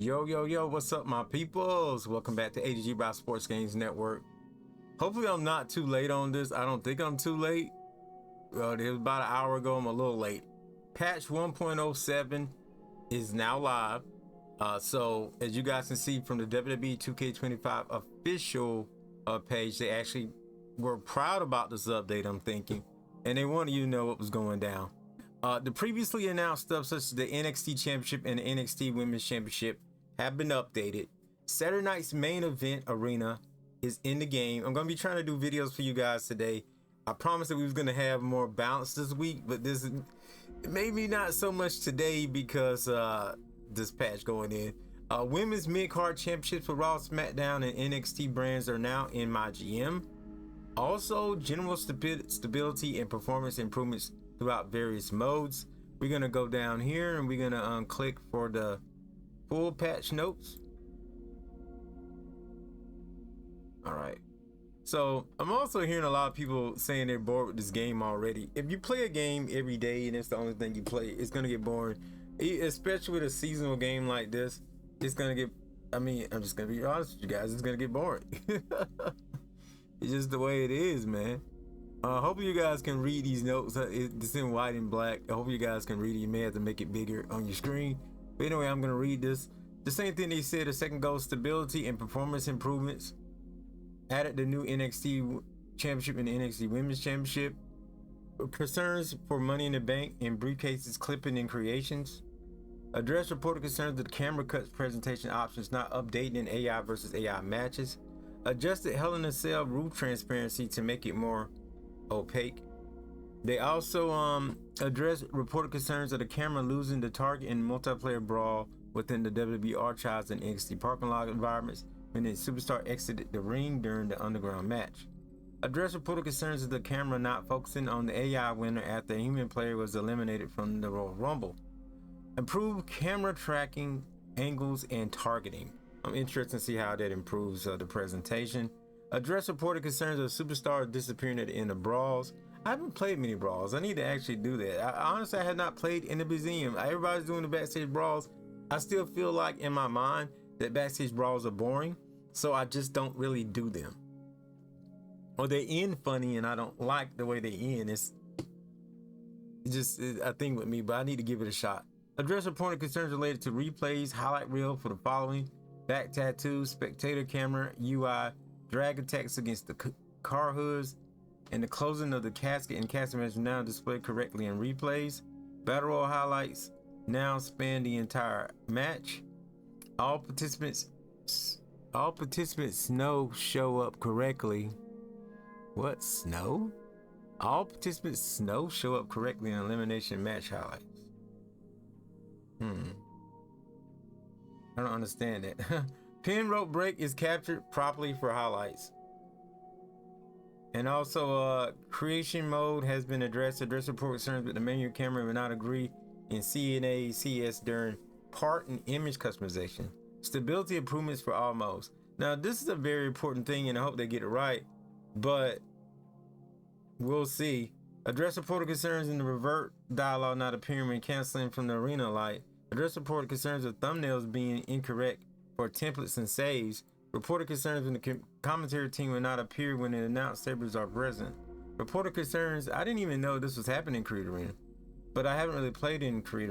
Yo, what's up, my peoples? Welcome back to AntDaGamer by Sports Games Network. Hopefully I'm not too late on this. I don't think I'm too late. It was about an hour ago. I'm a little late. Patch 1.07 is now live. So as you guys can see from the WWE 2K25 official page, they actually were proud about this update, I'm thinking, and they wanted you to know what was going down. The previously announced stuff such as the NXT Championship and the NXT Women's Championship have been updated. Saturday night's main event arena is in the game. I'm going to be trying to do videos for you guys today. I promised that we was going to have more balance this week, but this is maybe not so much today because this patch going in. Women's mid-card championships for Raw, SmackDown, and NXT brands are now in my GM. Also, general stability and performance improvements throughout various modes. We're going to go down here and we're going to click for the full patch notes. All right. So I'm also hearing a lot of people saying they're bored with this game already. If you play a game every day and it's the only thing you play, it's going to get boring. Especially with a seasonal game like this, it's going to get, I'm just going to be honest with you guys, it's going to get boring. It's just the way it is, man. Hope you guys can read these notes. It's in white and black. I hope you guys can read it. You may have to make it bigger on your screen. But anyway, I'm going to read this. The same thing they said, the second goal, stability and performance improvements. Added the new NXT Championship and the NXT Women's Championship. Concerns for Money in the Bank and briefcases, clipping and creations. Address reported concerns that the camera cuts presentation options not updating in AI versus AI matches. Adjusted Hell in a Cell roof transparency to make it more opaque. They also addressed reported concerns of the camera losing the target in multiplayer brawl within the WWE archives and NXT parking lot environments when the superstar exited the ring during the underground match. Addressed reported concerns of the camera not focusing on the AI winner after a human player was eliminated from the Royal Rumble. Improved camera tracking, angles, and targeting. I'm interested to see how that improves the presentation. Address reported concerns of superstars disappearing at the end of brawls. I haven't played many brawls. I need to actually do that. Honestly, I had not played in the museum. Everybody's doing the Backstage Brawls. I still feel like in my mind that Backstage Brawls are boring, so I just don't really do them. Or they end funny and I don't like the way they end. It's just a thing with me, but I need to give it a shot. Address reported concerns related to replays, highlight reel for the following: back tattoos, spectator camera, UI, drag attacks against the car hoods, and the closing of the casket and casket match now displayed correctly in replays. Battle Royal highlights now span the entire match. All participants snow show up correctly. What, snow? All participants snow show up correctly in elimination match highlights. I don't understand that. Pin rope break is captured properly for highlights. And also, creation mode has been addressed. Address report concerns with the menu camera will not agree in CNA CS during part and image customization. Stability improvements for all modes. Now, this is a very important thing, and I hope they get it right, but we'll see. Address reported concerns in the revert dialogue not appearing when canceling from the arena light. Address reported concerns of thumbnails being incorrect for templates and saves. Reported concerns when the commentary team will not appear when the announced tables are present. Reported concerns, I didn't even know this was happening in Creed Arena, but I haven't really played in any Creed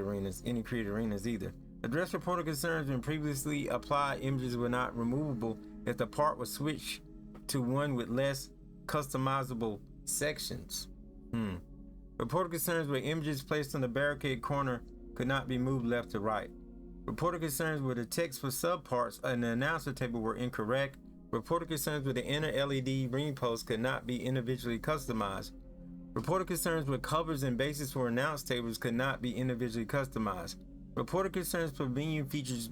Arenas either. Address reported concerns when previously applied images were not removable if the part was switched to one with less customizable sections. Reported concerns where images placed on the barricade corner could not be moved left to right. Reported concerns where the text for subparts and the announcer table were incorrect. Reported concerns where the inner LED ring post could not be individually customized. Reported concerns where covers and bases for announce tables could not be individually customized. Reported concerns for venue features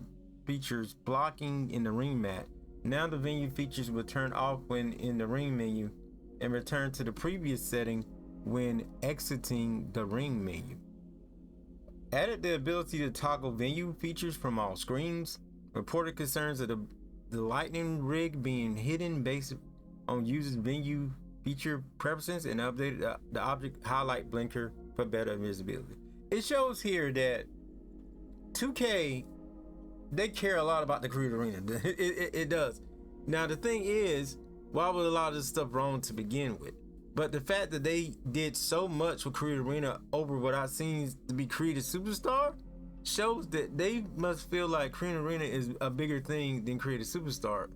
blocking in the ring mat. Now the venue features will turn off when in the ring menu and return to the previous setting when exiting the ring menu. Added the ability to toggle venue features from all screens. Reported concerns of the lightning rig being hidden based on users' venue feature preferences, and updated the object highlight blinker for better visibility. It shows here that 2K they care a lot about the Creative Arena. It does. Now the thing is, why was a lot of this stuff wrong to begin with? But the fact that they did so much with Creative Arena over what I seen to be Creative Superstar shows that they must feel like Creative Arena is a bigger thing than Creative Superstar.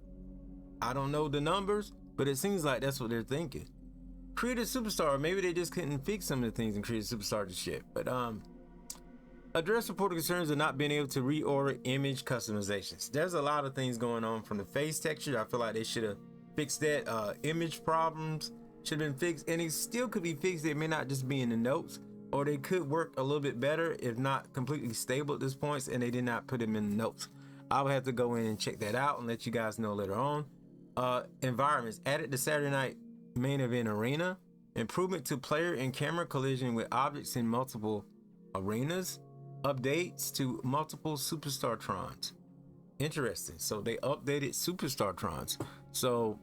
I don't know the numbers, but it seems like that's what they're thinking. Creative Superstar, maybe they just couldn't fix some of the things in Creative Superstar to shit. But address reported concerns of not being able to reorder image customizations. There's a lot of things going on from the face texture. I feel like they should have fixed that. Image problems should have been fixed, and it still could be fixed. It may not just be in the notes, or they could work a little bit better if not completely stable at this point, and they did not put them in the notes. I would have to go in and check that out and let you guys know later on. Environments added to Saturday night main event arena. Improvement to player and camera collision with objects in multiple arenas. Updates to multiple Superstar Trons. Interesting. So they updated Superstar Trons. So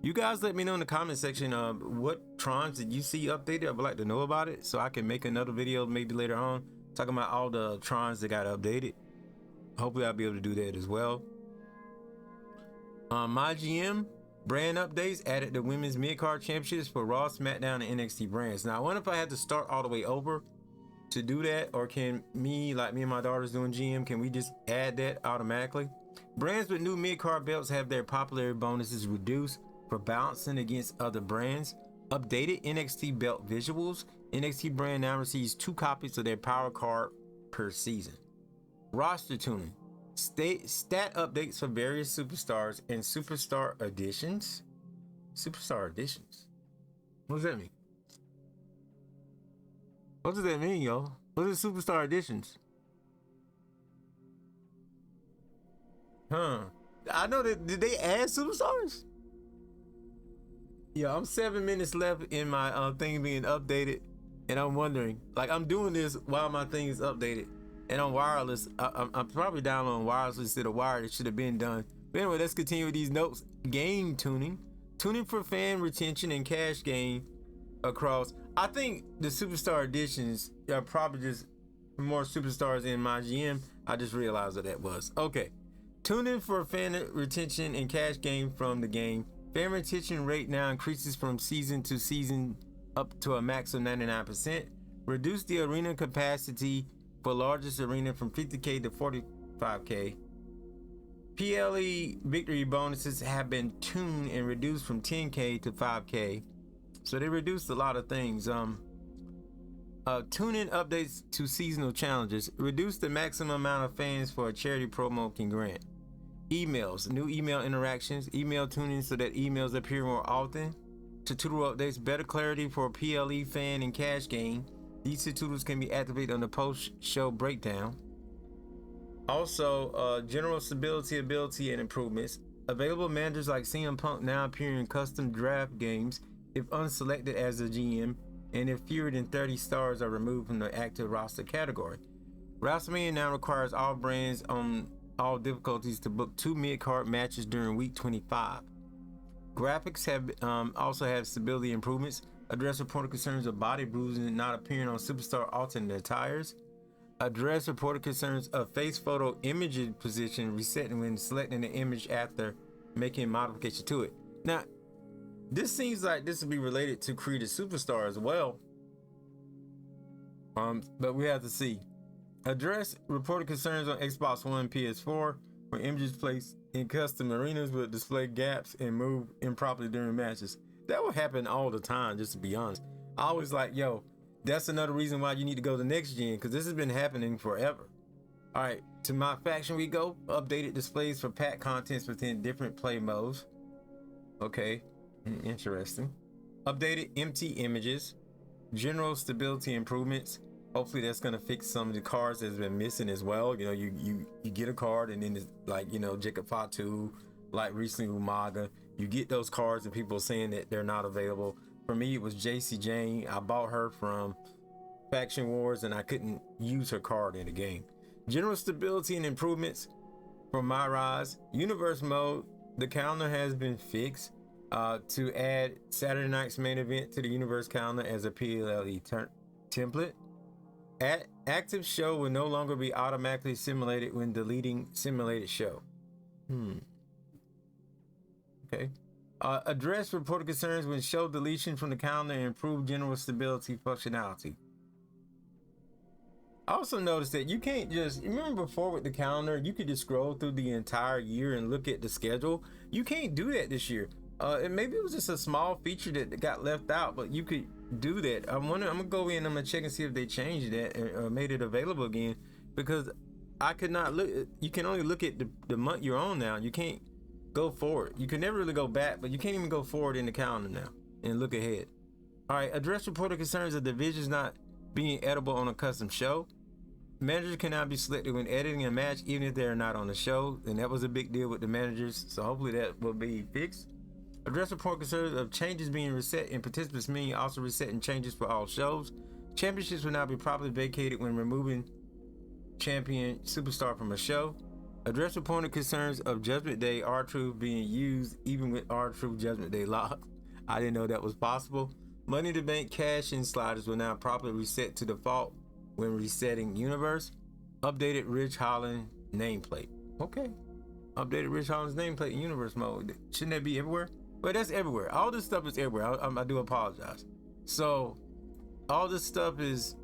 you guys let me know in the comment section what Trons did you see updated. I would like to know about it so I can make another video maybe later on talking about all the Trons that got updated. Hopefully I'll be able to do that as well. My GM brand updates added the women's mid-card championships for Raw, SmackDown, and NXT brands. Now I wonder if I had to start all the way over to do that, or can me and my daughter's doing GM, can we just add that automatically? Brands with new mid-card belts have their popularity bonuses reduced for balancing against other brands. Updated NXT belt visuals. NXT brand now receives 2 copies of their power card per season. Roster tuning. Stat updates for various superstars and superstar additions. Superstar additions. What does that mean? What does that mean, yo? What is superstar additions? I know that. Did they add superstars? Yeah, I'm 7 minutes left in my thing being updated, and I'm wondering, like, I'm doing this while my thing is updated. And on wireless, I'm probably downloading wireless instead of wired. It should have been done. But anyway, let's continue with these notes. Game tuning. Tuning for fan retention and cash gain across. I think the superstar editions are probably just more superstars in my GM. I just realized what that was. Okay. Tuning for fan retention and cash gain from the game. Fan retention rate now increases from season to season up to a max of 99%. Reduce the arena capacity for largest arena from 50K to 45K. PLE victory bonuses have been tuned and reduced from 10K to 5K. So they reduced a lot of things. Tuning updates to seasonal challenges. Reduce the maximum amount of fans for a charity promo can grant. Emails. New email interactions. Email tuning so that emails appear more often. Tutorial updates. Better clarity for PLE fan and cash gain. These tutorials can be activated on the post-show breakdown. Also, general stability, ability, and improvements. Available managers like CM Punk now appear in custom draft games if unselected as a GM, and if fewer than 30 stars are removed from the active roster category. WrestleMania now requires all brands on all difficulties to book 2 mid-card matches during week 25. Graphics have also have stability improvements. Address reported concerns of body bruising not appearing on superstar alternate attires. Address reported concerns of face photo image position resetting when selecting the image after making a modification to it. Now, this seems like this would be related to Creative Superstar as well. But we have to see. Address reported concerns on Xbox One and PS4 where images placed in custom arenas will display gaps and move improperly during matches. That will happen all the time, just to be honest. I always like, yo, that's another reason why you need to go to next gen, because this has been happening forever. All right, to my faction we go. Updated displays for pack contents within different play modes. Okay, interesting. Updated empty images. General stability improvements. Hopefully that's gonna fix some of the cards that's been missing as well. You know, you get a card and then it's like, you know, Jacob Fatu, like recently Umaga. You get those cards and people are saying that they're not available. For me, it was JC Jane. I bought her from Faction Wars and I couldn't use her card in the game. General stability and improvements from my rise. Universe mode, the calendar has been fixed to add Saturday night's main event to the universe calendar as a PLE template. Active show will no longer be automatically simulated when deleting simulated show. Okay. Address reported concerns when show deletion from the calendar and improve general stability functionality. I also noticed that you can't just, remember before with the calendar, you could just scroll through the entire year and look at the schedule. You can't do that this year. And maybe it was just a small feature that got left out, but you could do that. I'm gonna go in, I'm gonna check and see if they changed that or made it available again, because I could not look. You can only look at the month you're on now. You can't go forward. You can never really go back, but you can't even go forward in the calendar now and look ahead. All right, address reported concerns of divisions not being edible on a custom show. Managers cannot be selected when editing a match, even if they're not on the show. And that was a big deal with the managers, so hopefully that will be fixed. Address report concerns of changes being reset and participants meaning also resetting changes for all shows. Championships will now be properly vacated when removing champion superstar from a show. Address reported concerns of Judgment Day R-Truth being used even with R-Truth Judgment Day locked. I didn't know that was possible. Money in the Bank cash-in sliders will now properly reset to default when resetting universe. Updated Ridge Holland nameplate. Okay. Updated Ridge Holland's nameplate in universe mode. Shouldn't that be everywhere? But that's everywhere. All this stuff is everywhere. I do apologize. So all this stuff is,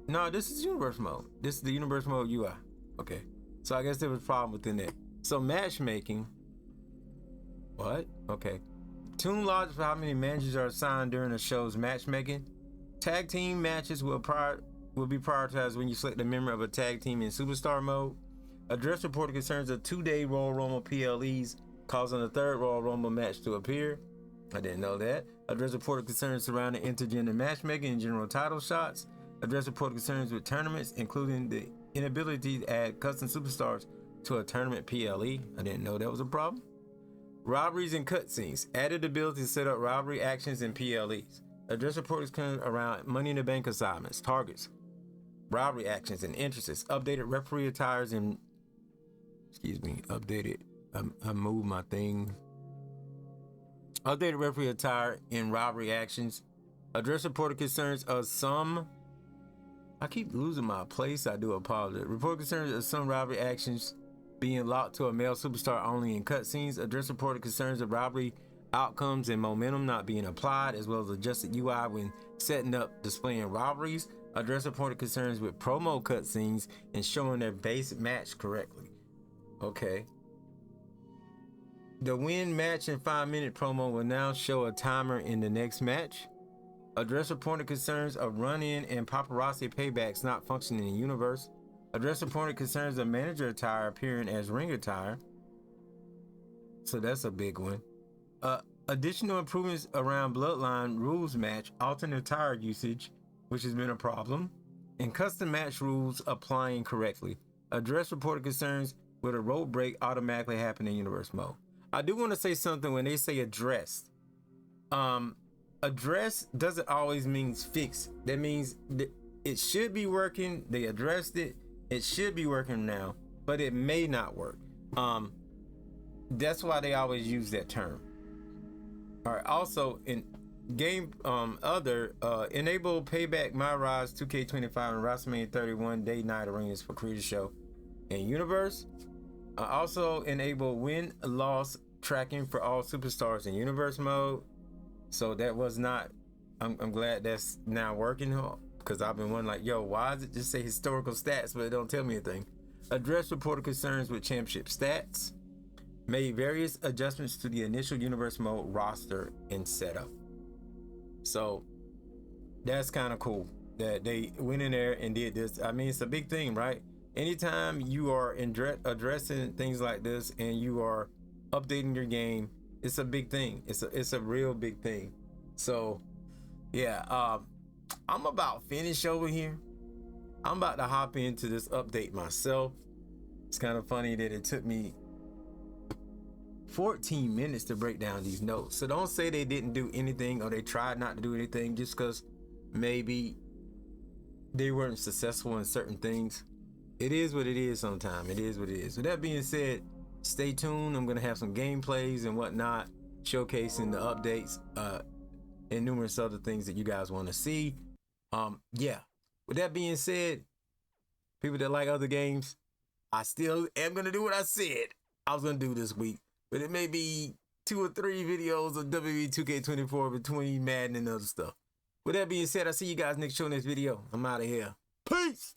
no, this is universe mode. This is the universe mode UI. Okay. So I guess there was a problem within that. So matchmaking. What? Okay. Tune logic for how many managers are assigned during a show's matchmaking. Tag team matches will be prioritized when you select a member of a tag team in superstar mode. Address reported concerns of 2-day Royal Rumble PLEs causing a third Royal Rumble match to appear. I didn't know that. Address reported concerns surrounding intergender matchmaking and general title shots. Address reported concerns with tournaments, including the inability to add custom superstars to a tournament PLE. I didn't know that was a problem. Robberies and cutscenes. Added ability to set up robbery actions in PLEs. Address reported concerns around Money in the Bank assignments, targets, robbery actions, and interests. Updated referee attires and updated. I moved my thing. Updated referee attire in robbery actions. Address reported concerns of some. I keep losing my place. I do apologize. Report concerns of some robbery actions being locked to a male superstar only in cutscenes. Address reported concerns of robbery outcomes and momentum not being applied, as well as adjusted UI when setting up displaying robberies. Address reported concerns with promo cutscenes and showing their base match correctly. Okay. The win match and 5-minute promo will now show a timer in the next match. Address reported concerns of run-in and paparazzi paybacks not functioning in universe. Address reported concerns of manager attire appearing as ring attire. So that's a big one. Additional improvements around Bloodline rules match, alternate attire usage, which has been a problem, and custom match rules applying correctly. Address reported concerns with a rope break automatically happen in universe mode. I do want to say something when they say addressed. Address doesn't always mean fixed. That means it should be working. They addressed it. It should be working now, but it may not work. That's why they always use that term. All right. Also, in game enable payback my rise 2K25 and WrestleMania 31 day night arenas for creator show and universe. Also enable win-loss tracking for all superstars in universe mode. So that was not, I'm glad that's now working, because I've been wondering like, yo, why does it just say historical stats but it don't tell me anything? Address reported concerns with championship stats. Made various adjustments to the initial universe mode roster and setup. So that's kind of cool that they went in there and did this. I mean, it's a big thing, right? Anytime you are addressing things like this and you are updating your game, it's a big thing. It's a real big thing. So yeah, I'm about finished over here. I'm about to hop into this update myself. It's kind of funny that it took me 14 minutes to break down these notes. So don't say they didn't do anything or they tried not to do anything just because maybe they weren't successful in certain things. It is what it is sometimes. It is what it is. With that being said, stay tuned. I'm going to have some gameplays and whatnot showcasing the updates and numerous other things that you guys want to see. Yeah. With that being said, people that like other games, I still am going to do what I said I was going to do this week. But it may be 2 or 3 videos of WWE 2K24 between Madden and other stuff. With that being said, I'll see you guys next show, next video. I'm out of here. Peace!